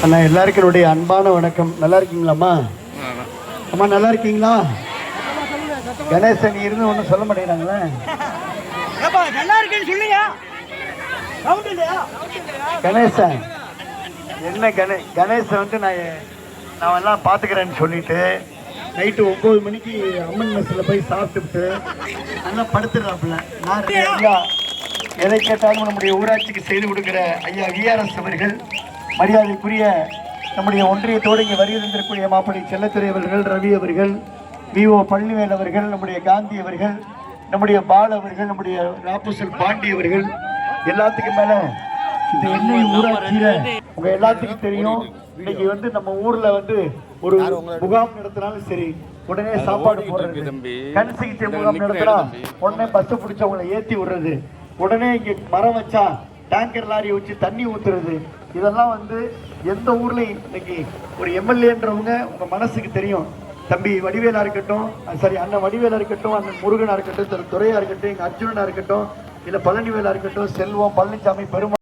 அண்ணா எல்லாருக்கும் என்னுடைய அன்பான வணக்கம். நல்லா இருக்கீங்களாம்மா? அம்மா நல்லா இருக்கீங்களா? கணேசன் இருந்து ஒன்றும் சொல்ல மாட்டேங்கிறாங்களே. கணேசன் என்ன கணேசன் வந்து நான் எல்லாம் பார்த்துக்கிறேன்னு சொல்லிட்டு நைட்டு 9 மணிக்கு அம்மன் மெஸ்ஸில் போய் சாப்பிட்டுட்டு நல்லா படுத்துடுறாப்புல. நான் ஐயா எதை கேட்டாலும் நம்முடைய ஊராட்சிக்கு செய்து கொடுக்குற ஐயா விஆர்எஸ் அவர்கள், மரியாதைக்குரிய நம்முடைய ஒன்றியத்தோடு இங்கே வருகின்றக்கூடிய மாப்பிள்ளை செல்லத்துறை அவர்கள், ரவி அவர்கள், விஓ பழனிவேல் அவர்கள், நம்முடைய காந்தி அவர்கள், நம்முடைய பால் அவர்கள், நம்முடைய ராபுசல் பாண்டி அவர்கள், எல்லாத்துக்கும் மேல இந்த எண்ணெய் ஊராட்சியில உங்க எல்லாத்துக்கும் தெரியும். இன்னைக்கு வந்து நம்ம ஊர்ல வந்து ஒரு முகாம் நடத்தினாலும் சரி, உடனே சாப்பாடு போடுறது, கண் சிகிச்சை முகாம் நடத்தினா உடனே பஸ் பிடிச்சவங்களை ஏற்றி விடுறது, உடனே இங்க மரம் வச்சா டேங்கர் லாரி வச்சு தண்ணி ஊத்துறது, இதெல்லாம் வந்து எந்த ஊர்லயும் இன்னைக்கு ஒரு எம்எல்ஏன்றவங்க உங்க மனசுக்கு தெரியும். தம்பி வடிவேலா இருக்கட்டும், சரி அண்ணன் வடிவேலா இருக்கட்டும், அண்ணன் முருகனா இருக்கட்டும், துறையா இருக்கட்டும், எங்க அர்ஜுனனா இருக்கட்டும், இல்ல பழனிவேலா இருக்கட்டும், செல்வம், பழனிசாமி, பெருமா